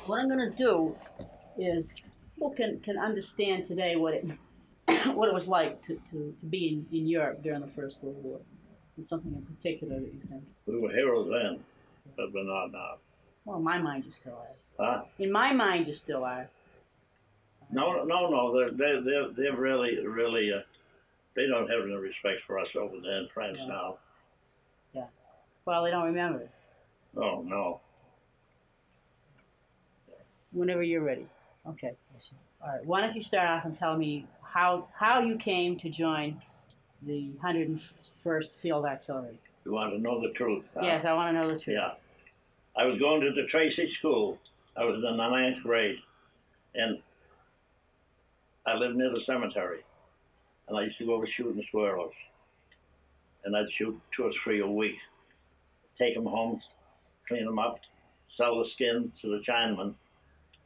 what I'm going to do is people can understand today what it what it was like to be in Europe during the First World War. And something in particular that you think? We were heroes then, but we're not now. Well, in my mind, you still are. Huh? In my mind, you still are. No. They're really. They don't have any respect for us over there in France now. Yeah. Well, they don't remember it. Oh no. Whenever you're ready. Okay. All right. Why don't you start off and tell me how you came to join the 101st Field Artillery? You want to know the truth? Huh? Yes, I want to know the truth. Yeah. I was going to the Tracy School. I was in the 9th grade, and I lived near the cemetery. And I used to go over shooting squirrels. And I'd shoot 2 or 3 a week. Take them home, clean them up, sell the skin to the Chinaman.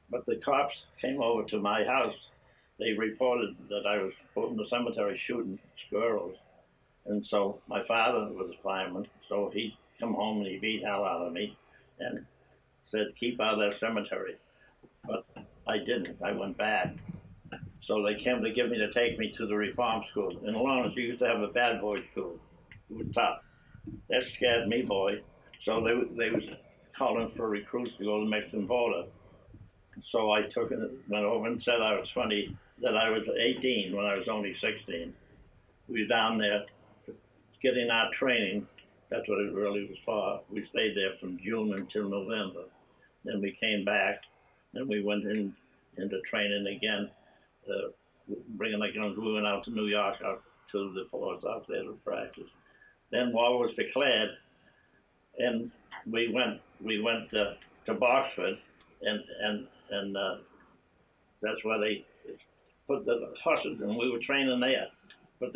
But the cops came over to my house. They reported that I was out in the cemetery shooting squirrels. And so my father was a fireman, so he'd come home and he beat hell out of me and said, keep out of that cemetery. But I didn't. I went back. So they came to give me to take me to the reform school. In Lawrence, you used to have a bad boy school. It was tough. That scared me, boy. So they was calling for recruits to go to the Mexican border. So I took it, went over and said I was 20, that I was 18 when I was only 16. We were down there getting our training. That's what it really was for. We stayed there from June until November. Then we came back, and we went into training again, bringing the guns. We went out to New York, out to the forts out there to practice. Then war was declared, and we went to Boxford, and that's where they put the horses, and we were training there. But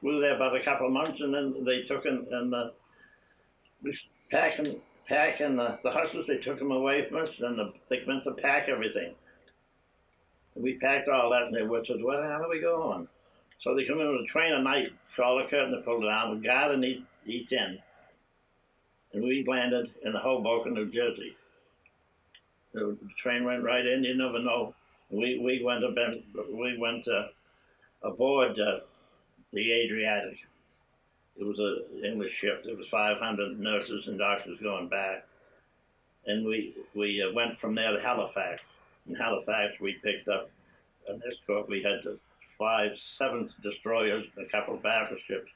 we were there about a couple of months, and then they took and we packing the horses. They took them away from us, and they went to pack everything. And we packed all that, and they were said, "Where the hell are we going?" So they come in with a train at night, call the curtain, and pull it down, the guard in each end, and we landed in Hoboken, New Jersey. The train went right in. You never know. We went aboard the Adriatic. It was an English ship. There was 500 nurses and doctors going back, and we went from there to Halifax. In Halifax, we picked up an escort. We had 7 destroyers and a couple of battleships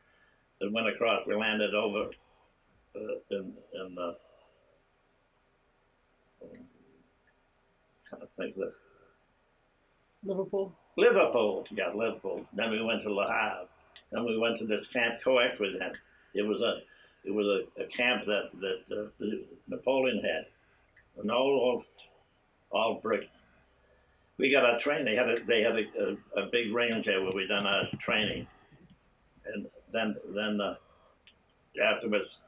that went across. We landed over in kind of think that Liverpool. Liverpool. Then we went to Le Havre. Then we went to this Camp Coequident. It was a camp that Napoleon had, an all brick. We got our training. They had a big range there where we done our training, and then afterwards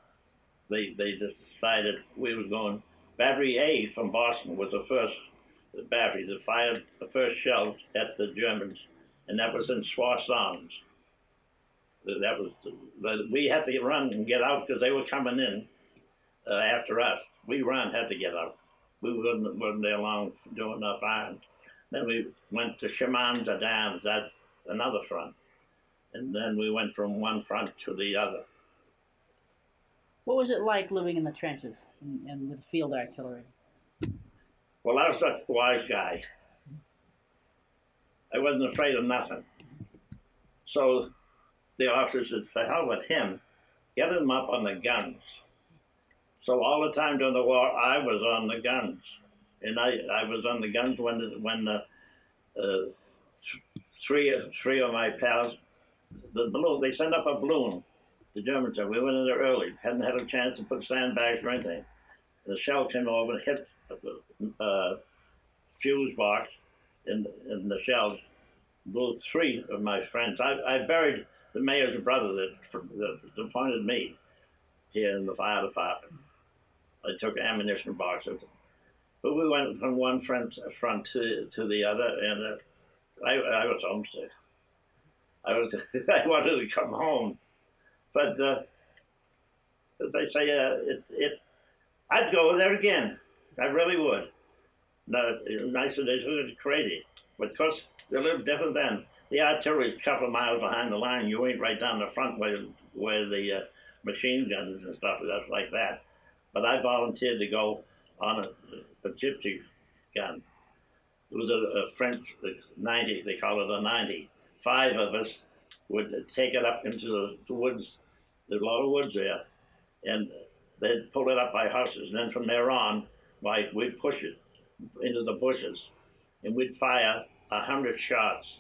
they just decided we was going. Battery A from Boston was the first battery that fired the first shells at the Germans, and that was in Soissons. That was we had to run and get out because they were coming in after us. We had to get out. We wasn't there long doing enough iron. Then we went to Chemin-des Dames. That's another front, and then we went from one front to the other. What was it like living in the trenches and with field artillery? Well, I was a wise guy. I wasn't afraid of nothing. So the officers said, "To hell with him, get him up on the guns." So all the time during the war, I was on the guns, and I was on the guns when three of my pals, the balloon, they sent up a balloon. The Germans said, we went in there early, hadn't had a chance to put sandbags or anything. The shell came over and hit the fuse box in the shells, blew 3 of my friends. I buried the mayor's brother that appointed me here in the fire department. I took ammunition boxes. But we went from one front to the other, and I was homesick. I wanted to come home. But as I say, I'd go there again. I really would. No, nice that they took it crazy. But of course, they lived different then. The artillery's a couple of miles behind the line. You ain't right down the front where the machine guns and stuff that's like that. But I volunteered to go on a gypsy gun. It was a French 90, they call it a 90. 5 of us would take it up into the woods. There's a lot of woods there. And they'd pull it up by horses. And then from there on, we'd push it into the bushes. And we'd fire 100 shots.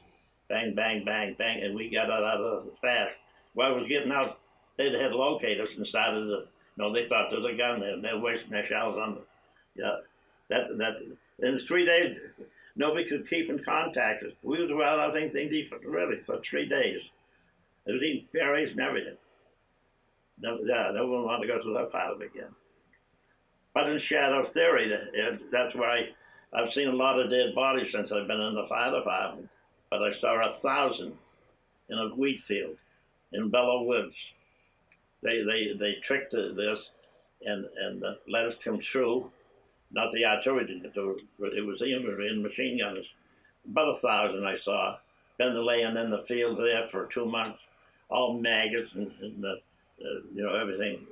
Bang, bang, bang, bang. And we got out of it fast. While I was getting out, they'd had locators and started to, they thought there was a gun there. And they were wasting their shells on it. Yeah. In 3 days, nobody could keep in contact. We was well, I think, really for 3 days. They was eating berries and everything. No one wanted to go through that part of it again. But in shadow theory, that's where I've seen a lot of dead bodies since I've been in the fire department. But I saw 1,000 in a wheat field in Bellow Woods. They tricked this and let us come through. Not the artillery didn't get through, but it was the infantry and machine gunners. About 1,000 I saw. Been laying in the fields there for 2 months, all maggots and everything.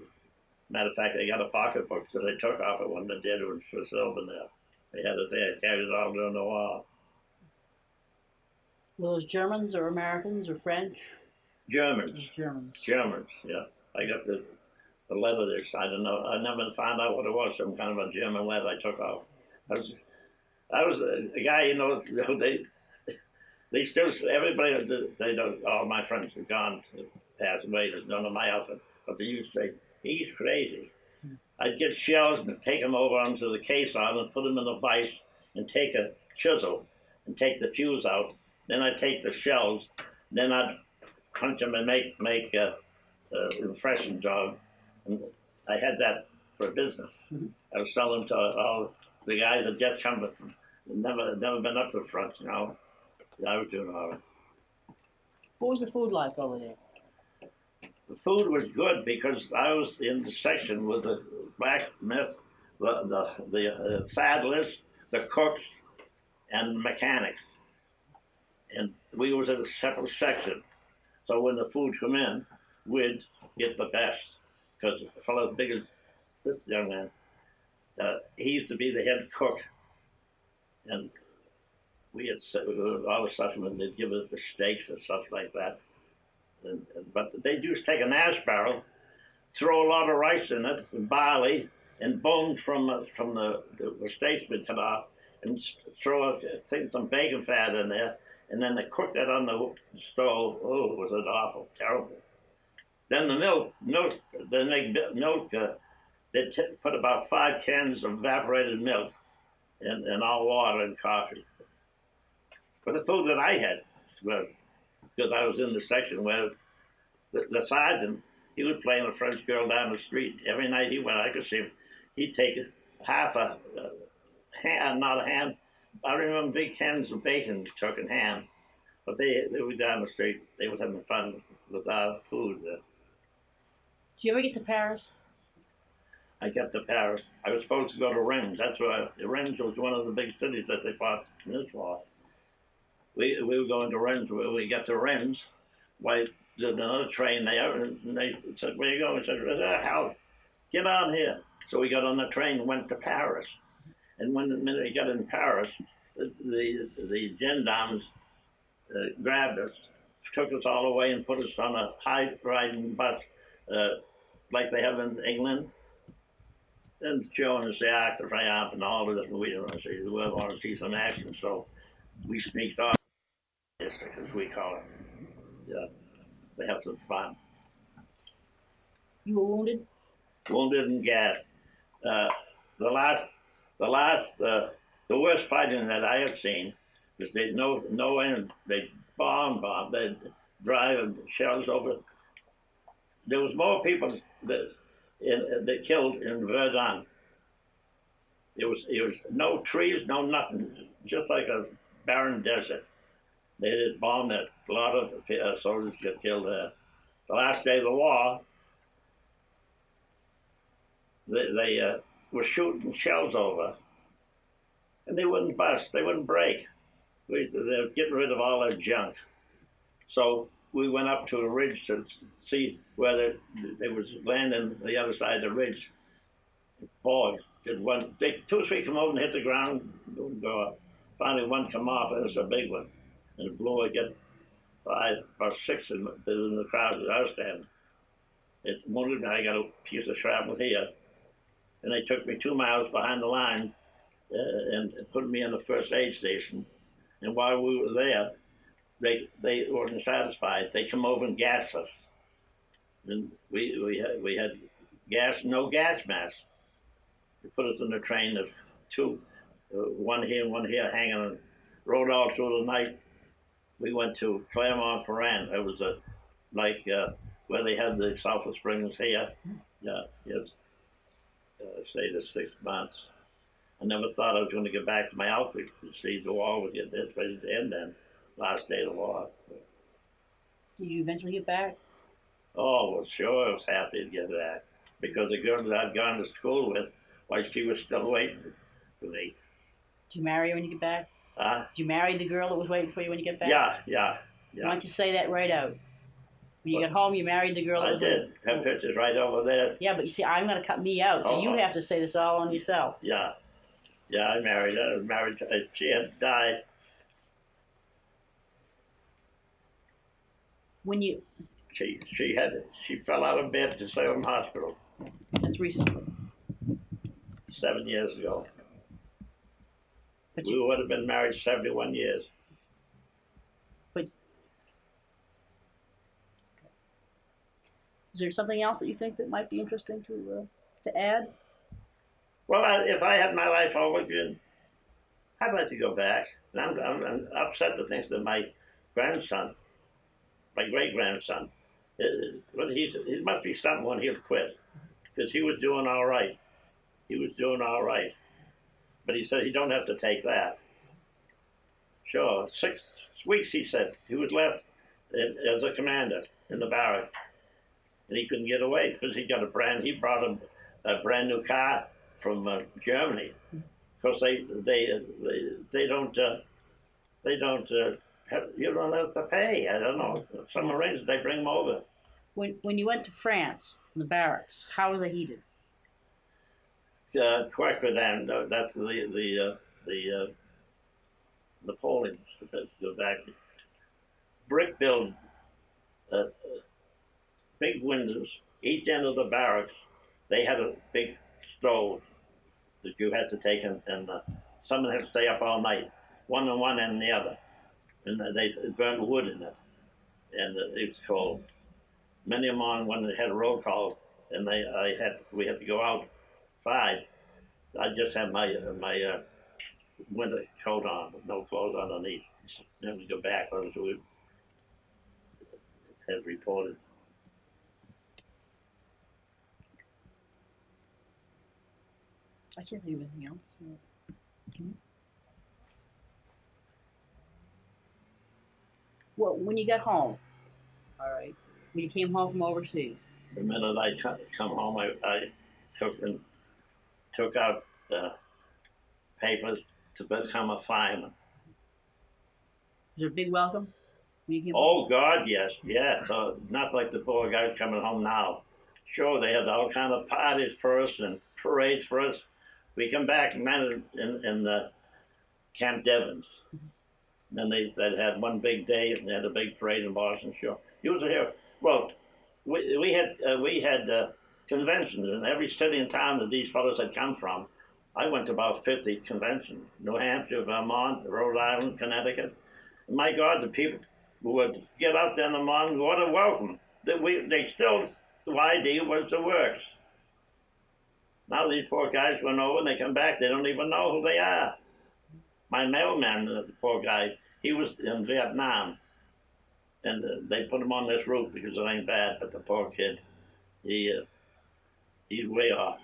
Matter of fact, they got a pocketbook that they took off it when the dead was for silver there. They had it there, carried it all during the war. Were those Germans or Americans or French? Germans. Germans, yeah. I got the letter there. I don't know. I never found out what it was. Some kind of a German letter I took off. I was a guy. They still everybody. They don't. All my friends are gone, passed away. There's none of my outfit. But they used to say, "He's crazy." I'd get shells and take them over onto the caisson and put them in a vise and take a chisel and take the fuse out. Then I'd take the shells. Then I'd punch them and make impression job. And I had that for business. Mm-hmm. I was selling to all the guys that just come, but never been up to the front, I was doing all right. What was the food like over there? The food was good because I was in the section with the blacksmith, the saddlers, the cooks, and the mechanics. And we was in a separate section. So when the food come in, we'd get the best. Because a fellow as big as this young man, he used to be the head cook. And we had all the stuff, and they'd give us the steaks and stuff like that. But they used to take an ash barrel, throw a lot of rice in it, and barley, and bones from the steaks we'd cut off, and throw some bacon fat in there, and then they cooked that on the stove. Oh, was it awful, terrible. Then the milk, they make milk, they'd put about 5 cans of evaporated milk and all water and coffee. But the food that I had was, because I was in the section where the sergeant, he was playing a French girl down the street. Every night he went, I could see him, he'd take half a hand, not a hand. I remember big cans of bacon he took in hand. But they were down the street. They was having fun with our food. Did you ever get to Paris? I got to Paris. I was supposed to go to Rennes. That's where Rennes was one of the big cities that they fought in this war. We were going to Rennes. When we got to Rennes, there's another train there, and they said, "Where you going?" I said, "There's a house. Get on here." So we got on the train and went to Paris. And when the minute we got in Paris, the gendarmes grabbed us, took us all away, and put us on a high-riding bus. Like they have in England, and showing us the Arc de Triomphe and all of this. We didn't want to see, we want to see some action, so we sneaked off, as we call it. Yeah, they have some fun. You were wounded? Wounded and gassed. The worst fighting that I have seen is no end. They bomb, they'd drive shells over. There was more people that killed in Verdun. It was no trees, no nothing, just like a barren desert. They did bomb it. A lot of soldiers got killed there. The last day of the war, they were shooting shells over, and they wouldn't bust, they wouldn't break. They were getting rid of all that junk. So we went up to a ridge to see where there was land on the other side of the ridge. Boy, two or three come over and hit the ground, go up. Finally, one come off, and it was a big one. And it blew, I get 5 or 6 in the crowd that I was standing. It wounded me, I got a piece of shrapnel here. And they took me 2 miles behind the line and put me in the first aid station. And while we were there, they weren't satisfied. They come over and gassed us. And we had gas, no gas mask. They put us in the train of 2, one here and one here, hanging on. Rode all through the night. We went to Clermont-Ferrand. It was where they had the sulfur springs here. Yeah, yes. Stayed there 6 months. I never thought I was going to get back to my outfit. You see, the war would get this ready to end then. Last day of the war. Did you eventually get back? Oh, well, sure, I was happy to get back. Because the girl that I'd gone to school with, why, she was still waiting for me. Did you marry her when you get back? Huh? Did you marry the girl that was waiting for you when you get back? Yeah. Why don't you say that right out? When you got home, you married the girl that was waiting. I did. Have pictures right over there. Yeah, but you see, I'm going to cut me out, so you have to say this all on yourself. Yeah, I married her. I was married to her. She had died. When you... She fell out of bed to Salem Hospital. That's recently. 7 years ago. But we would have been married 71 years. But is there something else that you think that might be interesting to add? Well, if I had my life over again, I'd like to go back. And I'm upset to think that my grandson, my great-grandson, he must be something when he'll quit, because he was doing all right. But he said he don't have to take that. Sure, 6 weeks, he said. He was left as a commander in the barrack. And he couldn't get away because he brought a brand new car from Germany. Because they don't you don't have to pay. I don't know. Some arrangements, they bring them over. When you went to France, in the barracks, how were they heated? Quackerdam, that's the Napoleons. Go back. Brick build, big windows. Each end of the barracks, they had a big stove that you had to take, and someone had to stay up all night, one on one end and the other, and they burned wood in it, and it was cold. Many of them on when they had a roll call, and we had to go outside. I just had my winter coat on, with no clothes underneath. Then we go back, as we had reported. I can't think of anything else. Well, when you got home, all right, when you came home from overseas. The minute I come home, I took out papers to become a fireman. Was there a big welcome when you came home? Oh, God, yes. So not like the poor guys coming home now. Sure, they had all kind of parties for us and parades for us. We come back and met in the Camp Devens. Then they had one big day, and they had a big parade in Boston. Sure, you was here. Well, we had conventions in every city and town that these fellows had come from. I went to about 50 conventions: New Hampshire, Vermont, Rhode Island, Connecticut. And my God, the people would get out there in the morning. What a welcome! The idea was the works. Now these poor guys went over and they come back. They don't even know who they are. My mailman, the poor guy, he was in Vietnam, and they put him on this route because it ain't bad. But the poor kid, he's way off.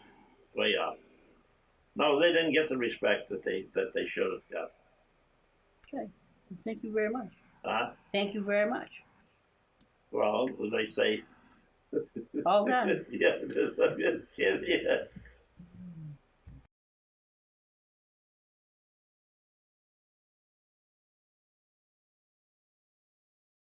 No, they didn't get the respect that they should have got. Okay, thank you very much. Huh? Thank you very much. Well, as they say. All done. Yeah,